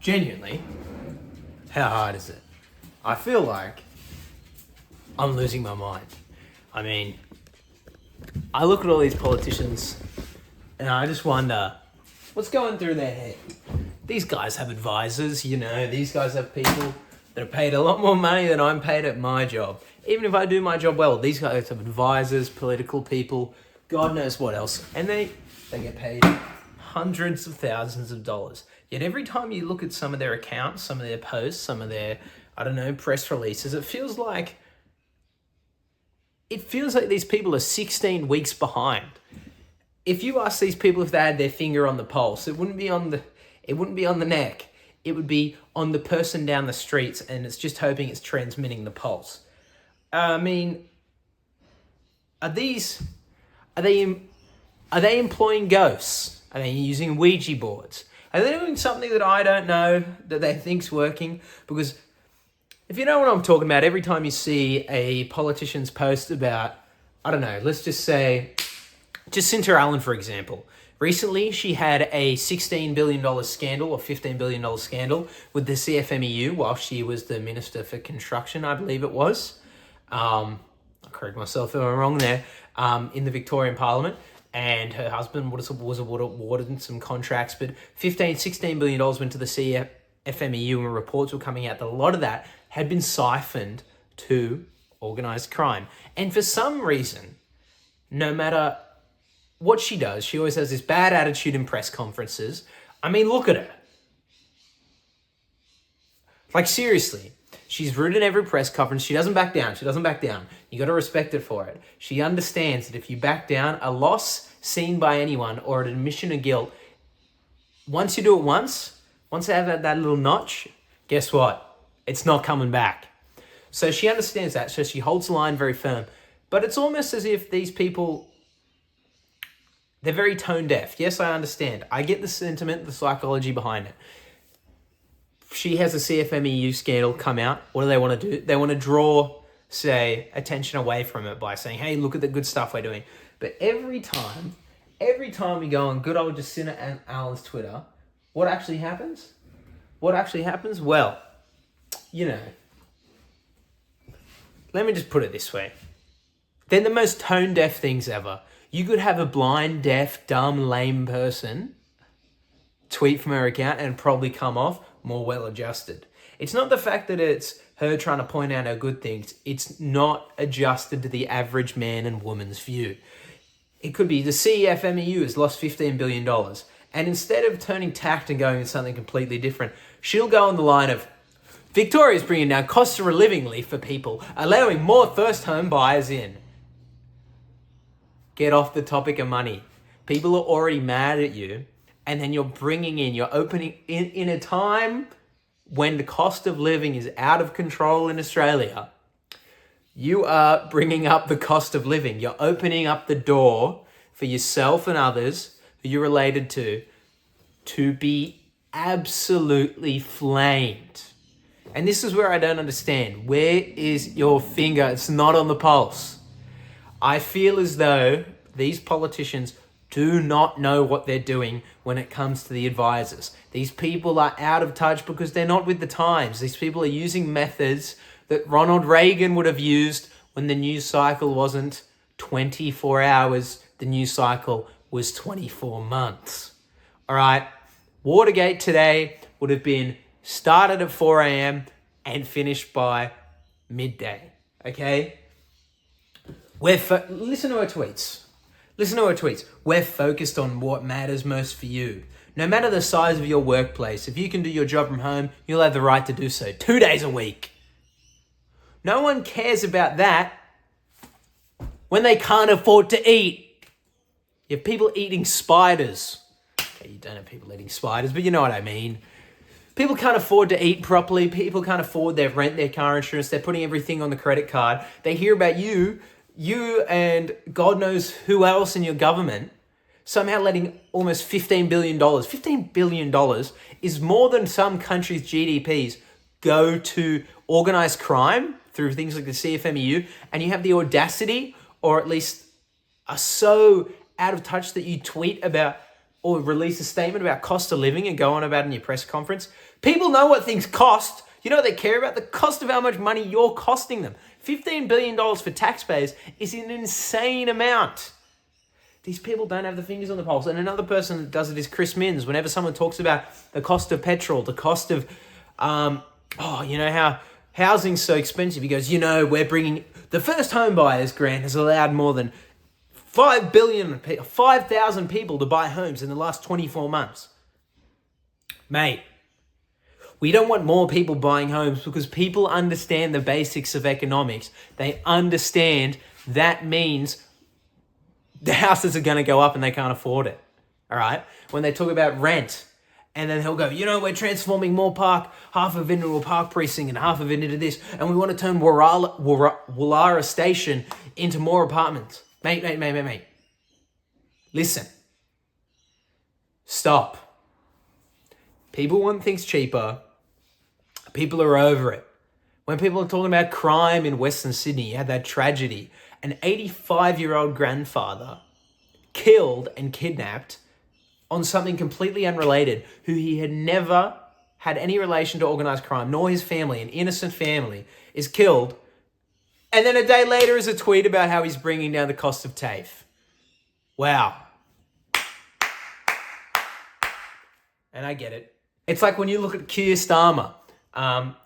Genuinely, how hard is it? I feel like I'm losing my mind. I mean, I look at all these politicians and I just wonder what's going through their head. These guys have advisors, these guys have people that are paid a lot more money than I'm paid at my job. Even if I do my job well, these guys have advisors, political people, God knows what else. And they get paid hundreds of thousands of dollars. Yet every time you look at some of their accounts, some of their posts, some of their, press releases, it feels like these people are 16 weeks behind. If you ask these people if they had their finger on the pulse, it wouldn't be on the neck. It would be on the person down the streets, and it's just hoping it's transmitting the pulse. I mean, are they employing ghosts? Are they using Ouija boards? Are they doing something that I don't know that they think's working? Because if you know what I'm talking about, every time you see a politician's post about, let's just say, Jacinta Allen, for example. Recently, she had a $16 billion scandal or $15 billion scandal with the CFMEU while she was the Minister for Construction, I believe it was. I'll correct myself if I'm wrong there, in the Victorian Parliament. And her husband was awarded some contracts, but $16 billion went to the CFMEU, and reports were coming out that a lot of that had been siphoned to organised crime. And for some reason, no matter what she does, she always has this bad attitude in press conferences. I mean, look at her. Like, seriously. She's rude in every press conference. She doesn't back down. You got to respect her for it. She understands that if you back down, a loss seen by anyone or an admission of guilt, once you do it once they have that little notch, guess what? It's not coming back. So she understands that. So she holds the line very firm. But it's almost as if these people, they're very tone deaf. Yes, I understand. I get the sentiment, the psychology behind it. She has a CFMEU scandal come out. What do they want to do? They want to draw, say, attention away from it by saying, hey, look at the good stuff we're doing. But every time we go on good old Jacinta Allen's Twitter, what actually happens? Well, let me just put it this way. They're the most tone-deaf things ever. You could have a blind, deaf, dumb, lame person tweet from her account and probably come off more well-adjusted. It's not the fact that it's her trying to point out her good things. It's not adjusted to the average man and woman's view. It could be the CFMEU has lost $15 billion. And instead of turning tact and going with something completely different, she'll go on the line of, Victoria's bringing down cost of living relief for people, allowing more first home buyers in. Get off the topic of money. People are already mad at you. And then you're opening in a time when the cost of living is out of control in Australia. You are bringing up the cost of living. You're opening up the door for yourself and others who you're related to be absolutely flamed. And this is where I don't understand. Where is your finger? It's not on the pulse. I feel as though these politicians do not know what they're doing when it comes to the advisors. These people are out of touch because they're not with the times. These people are using methods that Ronald Reagan would have used when the news cycle wasn't 24 hours. The news cycle was 24 months. All right. Watergate today would have been started at 4 a.m. and finished by midday. Okay? Listen to her tweets. We're focused on what matters most for you. No matter the size of your workplace, if you can do your job from home, you'll have the right to do so 2 days a week. No one cares about that when they can't afford to eat. You have people eating spiders. Okay, you don't have people eating spiders, but you know what I mean. People can't afford to eat properly. People can't afford their rent, their car insurance. They're putting everything on the credit card. They hear about you and God knows who else in your government somehow letting almost $15 billion. $15 billion is more than some countries' GDPs go to organized crime through things like the CFMEU, and you have the audacity, or at least are so out of touch that you tweet about or release a statement about cost of living and go on about it in your press conference. People know what things cost. You know what they care about? The cost of how much money you're costing them. $15 billion for taxpayers is an insane amount. These people don't have the fingers on the pulse. And another person that does it is Chris Minns. Whenever someone talks about the cost of petrol, the cost of, how housing's so expensive, he goes, we're bringing, the first home buyers grant has allowed more than 5,000 people to buy homes in the last 24 months. Mate, we don't want more people buying homes because people understand the basics of economics. They understand that means the houses are going to go up and they can't afford it. All right? When they talk about rent, and then he'll go, we're transforming Moore Park, half of it into a park precinct and half of it into this, and we want to turn Woollahra Station into more apartments. Mate. Listen. Stop. People want things cheaper. People are over it. When people are talking about crime in Western Sydney, you had that tragedy. An 85-year-old grandfather killed and kidnapped on something completely unrelated, who he had never had any relation to organised crime, nor his family, an innocent family, is killed. And then a day later is a tweet about how he's bringing down the cost of TAFE. Wow. And I get it. It's like when you look at Keir Starmer.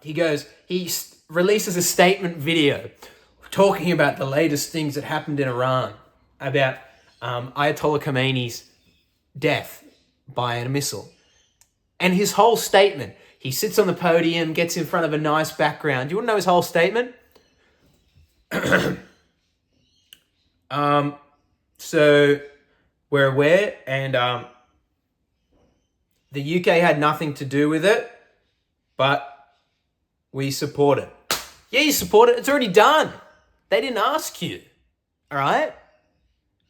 He releases a statement video talking about the latest things that happened in Iran, about Ayatollah Khomeini's death by a missile. And his whole statement, he sits on the podium, gets in front of a nice background. Do you want to know his whole statement? So we're aware, and the UK had nothing to do with it, but we support it. Yeah, you support it. It's already done. They didn't ask you. All right?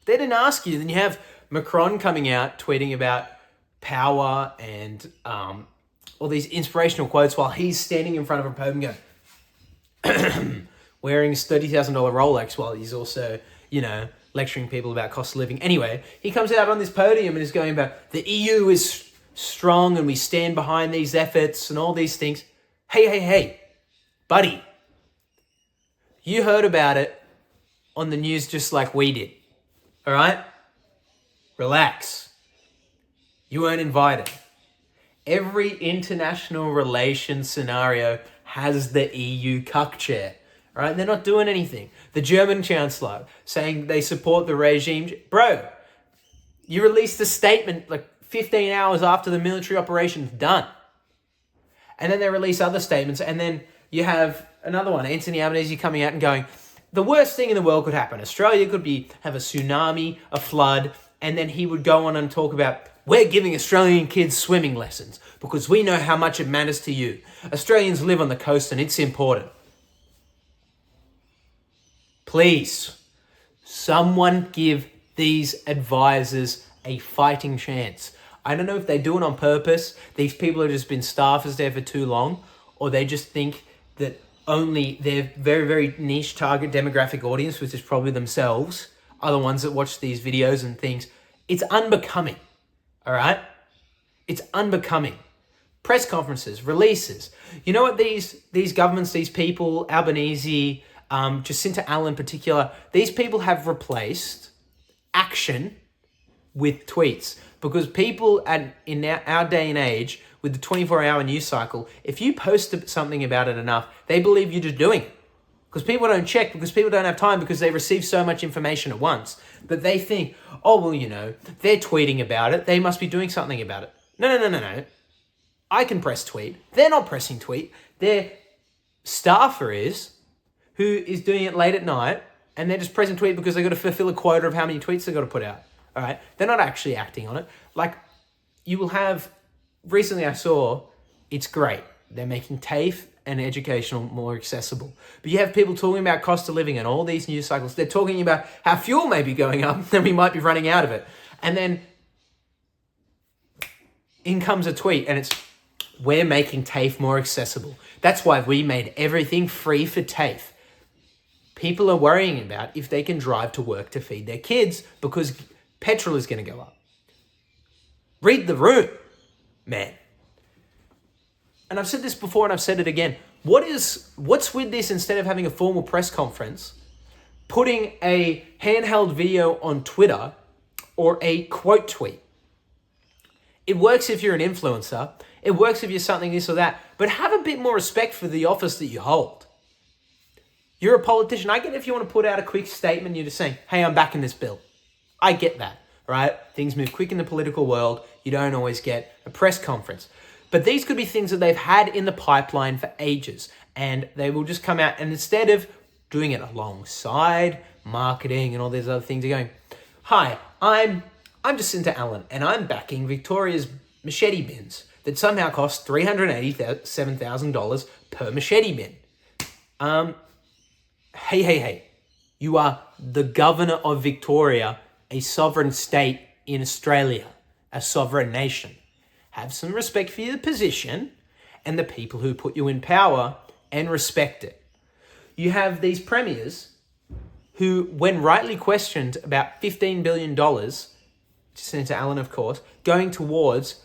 They didn't ask you. Then you have Macron coming out tweeting about power and all these inspirational quotes while he's standing in front of a podium going, wearing his $30,000 Rolex while he's also, lecturing people about cost of living. Anyway, he comes out on this podium and is going about the EU is strong and we stand behind these efforts and all these things. Hey, buddy. You heard about it on the news just like we did. All right? Relax. You weren't invited. Every international relations scenario has the EU cuck chair. All right? They're not doing anything. The German Chancellor saying they support the regime. Bro, you released a statement like 15 hours after the military operation's done. And then they release other statements, and then you have another one, Anthony Albanese coming out and going, the worst thing in the world could happen. Australia could have a tsunami, a flood, and then he would go on and talk about, we're giving Australian kids swimming lessons because we know how much it matters to you. Australians live on the coast and it's important. Please, someone give these advisors a fighting chance. I don't know if they do it on purpose. These people have just been staffers there for too long, or they just think that only their very, very niche target demographic audience, which is probably themselves, are the ones that watch these videos and things. It's unbecoming, all right? It's unbecoming. Press conferences, releases. You know what these governments, these people, Albanese, Jacinta Allen in particular, these people have replaced action with tweets. Because people in our day and age, with the 24-hour news cycle, if you post something about it enough, they believe you're just doing it. Because people don't check, because people don't have time, because they receive so much information at once that they think, they're tweeting about it. They must be doing something about it. No. I can press tweet. They're not pressing tweet. Their staffer is, who is doing it late at night, and they're just pressing tweet because they've got to fulfill a quota of how many tweets they've got to put out. All right, they're not actually acting on it. Like, you will have, recently I saw, it's great. They're making TAFE and educational more accessible. But you have people talking about cost of living and all these news cycles. They're talking about how fuel may be going up and we might be running out of it. And then in comes a tweet and it's, we're making TAFE more accessible. That's why we made everything free for TAFE. People are worrying about if they can drive to work to feed their kids because petrol is going to go up. Read the room, man. And I've said this before and I've said it again. What's with this, instead of having a formal press conference, putting a handheld video on Twitter or a quote tweet? It works if you're an influencer. It works if you're something this or that. But have a bit more respect for the office that you hold. You're a politician. I get if you want to put out a quick statement, you're just saying, hey, I'm backing this bill. I get that, right? Things move quick in the political world. You don't always get a press conference. But these could be things that they've had in the pipeline for ages. And they will just come out, and instead of doing it alongside marketing and all these other things, they're going, hi, I'm Jacinta Allen, and I'm backing Victoria's machete bins that somehow cost $387,000 per machete bin. Hey. You are the governor of Victoria, a sovereign state in Australia, a sovereign nation. Have some respect for your position and the people who put you in power, and respect it. You have these premiers who, when rightly questioned about $15 billion, Senator Allen, of course, going towards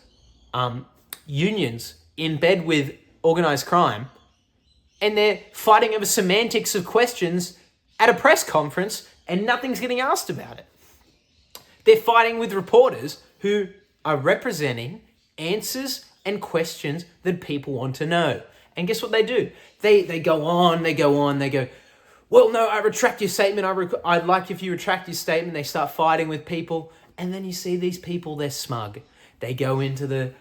unions in bed with organised crime, and they're fighting over semantics of questions at a press conference, and nothing's getting asked about it. They're fighting with reporters who are representing answers and questions that people want to know. And guess what they do? They go on, they go, well, no, I retract your statement. I'd like if you retract your statement. They start fighting with people. And then you see these people, they're smug. They go into the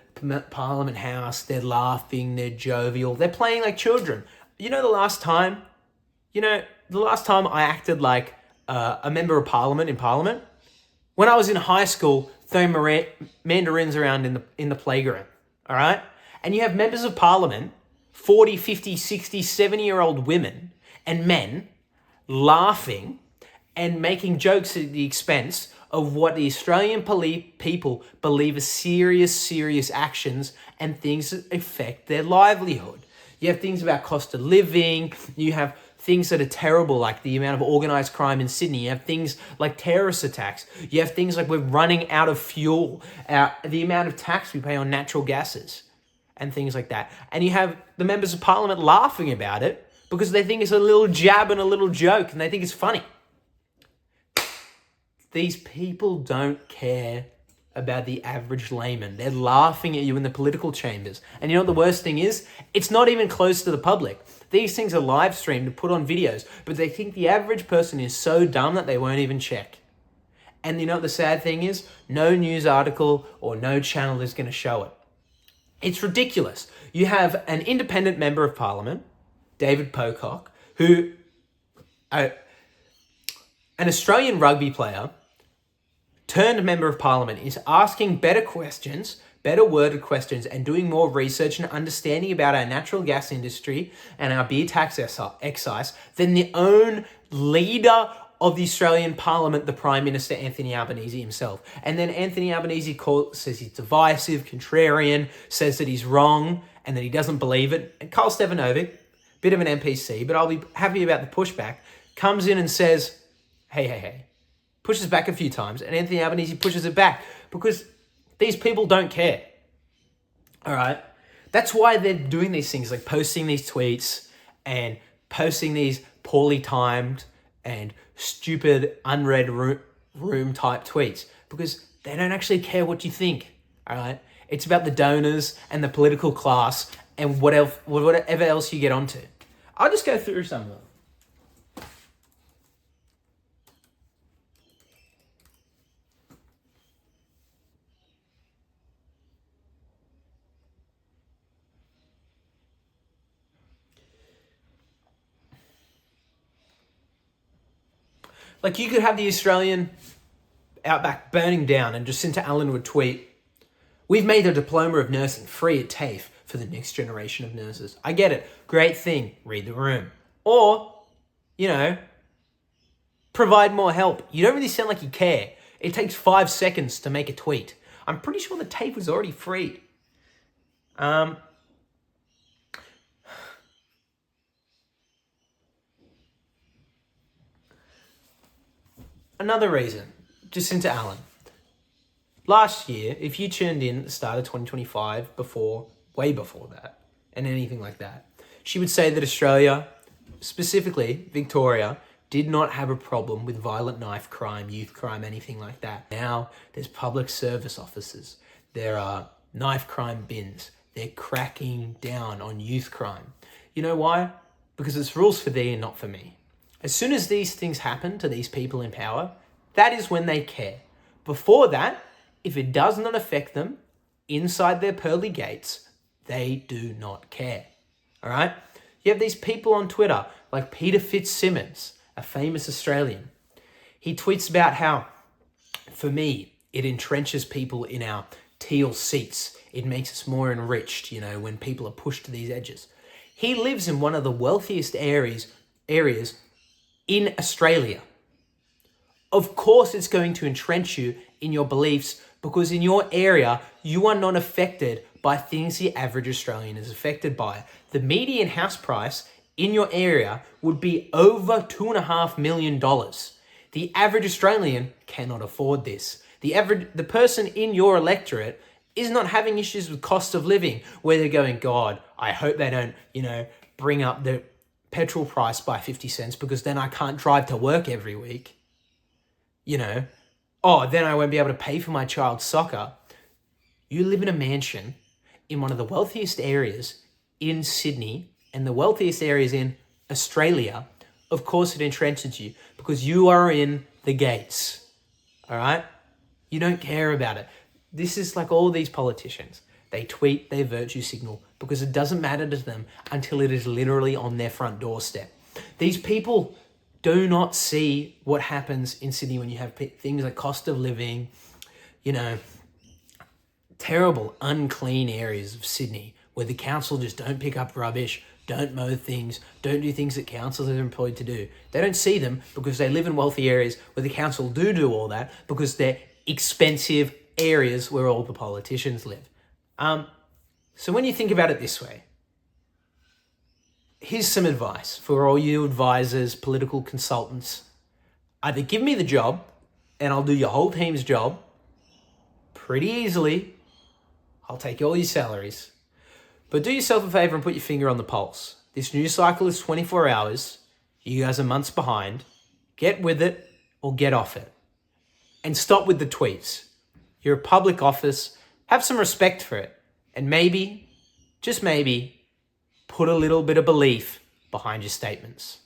Parliament House, they're laughing, they're jovial, they're playing like children. The last time I acted like a member of Parliament in Parliament? When I was in high school, throwing mandarins around in the playground, all right? And you have members of Parliament, 40, 50, 60, 70-year-old women and men laughing and making jokes at the expense of what the Australian people believe are serious actions and things that affect their livelihood. You have things about cost of living. You have things that are terrible, like the amount of organised crime in Sydney. You have things like terrorist attacks. You have things like we're running out of fuel, the amount of tax we pay on natural gases and things like that. And you have the members of Parliament laughing about it because they think it's a little jab and a little joke and they think it's funny. These people don't care about the average layman. They're laughing at you in the political chambers. And you know what the worst thing is? It's not even close to the public. These things are live streamed and put on videos, but they think the average person is so dumb that they won't even check. And you know what the sad thing is? No news article or no channel is going to show it. It's ridiculous. You have an independent member of Parliament, David Pocock, who, an Australian rugby player turned member of Parliament, is asking better questions, better worded questions, and doing more research and understanding about our natural gas industry and our beer tax excise than the own leader of the Australian Parliament, the Prime Minister, Anthony Albanese himself. And then Anthony Albanese says he's divisive, contrarian, says that he's wrong, and that he doesn't believe it. And Carl Stevanovic, bit of an NPC, but I'll be happy about the pushback, comes in and says, hey, pushes back a few times, and Anthony Albanese pushes it back because these people don't care. All right? That's why they're doing these things, like posting these tweets and posting these poorly timed and stupid unread room type tweets, because they don't actually care what you think. All right? It's about the donors and the political class and whatever else you get onto. I'll just go through some of them. Like, you could have the Australian outback burning down and Jacinta Allen would tweet, "We've made a diploma of nursing free at TAFE for the next generation of nurses." I get it. Great thing. Read the room. Or, provide more help. You don't really sound like you care. It takes 5 seconds to make a tweet. I'm pretty sure the TAFE was already free. Another reason, Jacinta Allen. last year, if you tuned in at the start of 2025, way before that, and anything like that, she would say that Australia, specifically Victoria, did not have a problem with violent knife crime, youth crime, anything like that. Now there's public service officers. There are knife crime bins. They're cracking down on youth crime. You know why? Because it's rules for thee and not for me. As soon as these things happen to these people in power, that is when they care. Before that, if it does not affect them inside their pearly gates, they do not care. All right? You have these people on Twitter like Peter Fitzsimmons, a famous Australian. He tweets about how, for me, it entrenches people in our teal seats. It makes us more enriched, when people are pushed to these edges. He lives in one of the wealthiest areas in Australia. Of course, it's going to entrench you in your beliefs because in your area, you are not affected by things the average Australian is affected by. The median house price in your area would be over $2.5 million. The average Australian cannot afford this. The person in your electorate is not having issues with cost of living where they're going, God, I hope they don't, bring up the petrol price by 50 cents because then I can't drive to work every week. Then I won't be able to pay for my child's soccer. You live in a mansion in one of the wealthiest areas in Sydney and the wealthiest areas in Australia. Of course it entrenches you because you are in the gates. All right? You don't care about it. This is like all these politicians. They tweet, they virtue signal because it doesn't matter to them until it is literally on their front doorstep. These people do not see what happens in Sydney when you have things like cost of living, terrible, unclean areas of Sydney where the council just don't pick up rubbish, don't mow things, don't do things that councils are employed to do. They don't see them because they live in wealthy areas where the council do all that because they're expensive areas where all the politicians live. So when you think about it this way, here's some advice for all you advisors, political consultants. Either give me the job and I'll do your whole team's job pretty easily. I'll take all your salaries. But do yourself a favor and put your finger on the pulse. This news cycle is 24 hours. You guys are months behind. Get with it or get off it. And stop with the tweets. You're a public office. Have some respect for it. And maybe, just maybe, put a little bit of belief behind your statements.